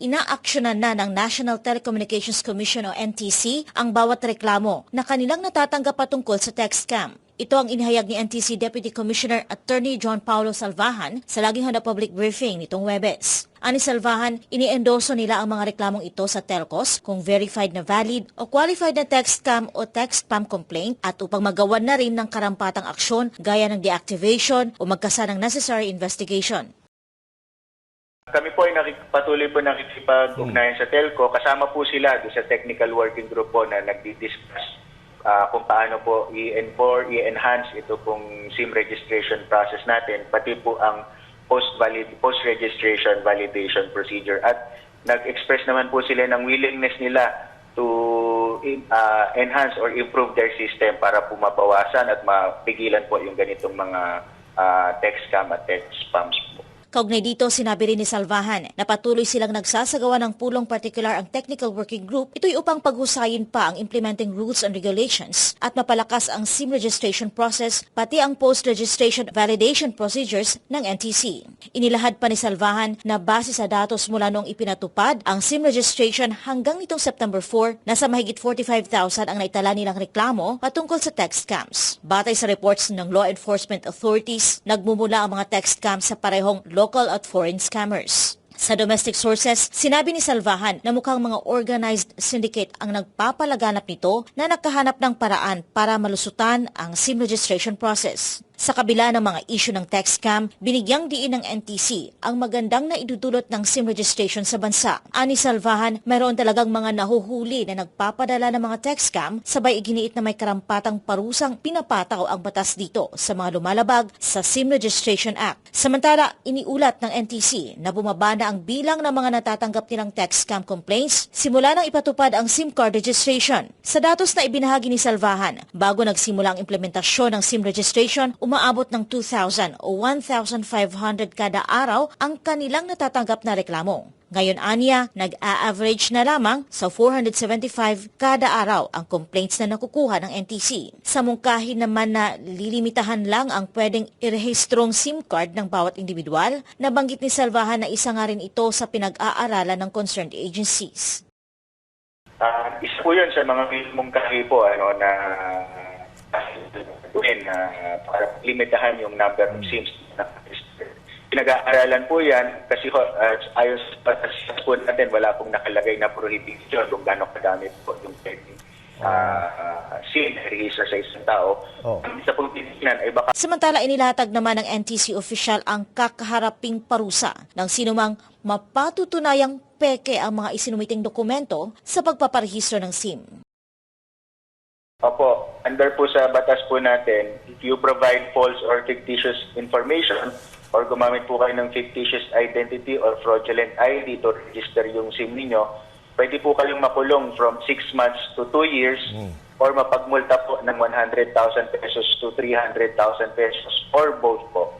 Inaaksyonan na ng National Telecommunications Commission o NTC ang bawat reklamo na kanilang natatanggap patungkol sa text scam. Ito ang inihayag ni NTC Deputy Commissioner Attorney John Paulo Salvahan sa laging handa public briefing nitong Huwebes. Ani Salvahan, iniendorso nila ang mga reklamong ito sa telcos kung verified na valid o qualified na text scam o text spam complaint at upang magawan na rin ng karampatang aksyon gaya ng deactivation o magkasa ng necessary investigation. Kami po ay patuloy po nakikipag-ugnayan sa telco. Kasama po sila sa technical working group po na nagdi-discuss kung paano po i-enhance ito pong SIM registration process natin, pati po ang post-registration validation procedure. At nag-express naman po sila ng willingness nila to enhance or improve their system para po mabawasan at mapigilan po yung ganitong mga text scam at text spams po. Kaugnay dito, sinabi rin ni Salvahan na patuloy silang nagsasagawa ng pulong particular ang Technical Working Group. Ito'y upang paghusayin pa ang implementing rules and regulations at mapalakas ang SIM registration process pati ang post-registration validation procedures ng NTC. Inilahad pa ni Salvahan na base sa datos mula noong ipinatupad ang SIM registration hanggang nitong September 4, nasa mahigit 45,000 ang naitala nilang reklamo patungkol sa text scams. Batay sa reports ng law enforcement authorities, nagmumula ang mga text scams sa parehong local at foreign scammers. Sa domestic sources, sinabi ni Salvahan na mukhang mga organized syndicate ang nagpapalaganap nito na nakahanap ng paraan para malusutan ang SIM registration process. Sa kabila ng mga issue ng text scam, binigyang diin ng NTC ang magandang na idudulot ng SIM registration sa bansa. Ani Salvahan, mayroon talagang mga nahuhuli na nagpapadala ng mga text scam, sabay iginiit na may karampatang parusang pinapataw ang batas dito sa mga lumalabag sa SIM Registration Act. Samantala, iniulat ng NTC na bumaba na ang bilang ng mga natatanggap nilang text scam complaints simula nang ipatupad ang SIM card registration. Sa datos na ibinahagi ni Salvahan, bago nagsimula ang implementasyon ng SIM registration, umaabot ng 2,000 o 1,500 kada araw ang kanilang natatanggap na reklamo. Ngayon aniya, nag-a-average na lamang sa 475 kada araw ang complaints na nakukuha ng NTC. Sa mungkahin naman na lilimitahan lang ang pwedeng irehistrong SIM card ng bawat individual, nabanggit ni Salvahan na isa nga rin ito sa pinag-aaralan ng concerned agencies. Isa po yun sa mga mungkahi po na para limitahan yung number of SIMs na register. Pinag-aaralan po yan kasi ayon sa po natin, wala pong nakalagay na prohibition kung gano'ng kadami po yung pwedeng SIM na register sa isang tao. Sa pong titignan ay baka... Samantala, inilatag naman ng NTC official ang kakaharaping parusa ng sinumang mapatutunayang peke ang mga isinumiting dokumento sa pagpaparehistro ng SIM. Opo, under po sa batas po natin, if you provide false or fictitious information or gumamit po kayo ng fictitious identity or fraudulent ID to register yung SIM ninyo, pwede po kayong makulong from 6 months to 2 years or mapagmulta po ng 100,000 pesos to 300,000 pesos or both po.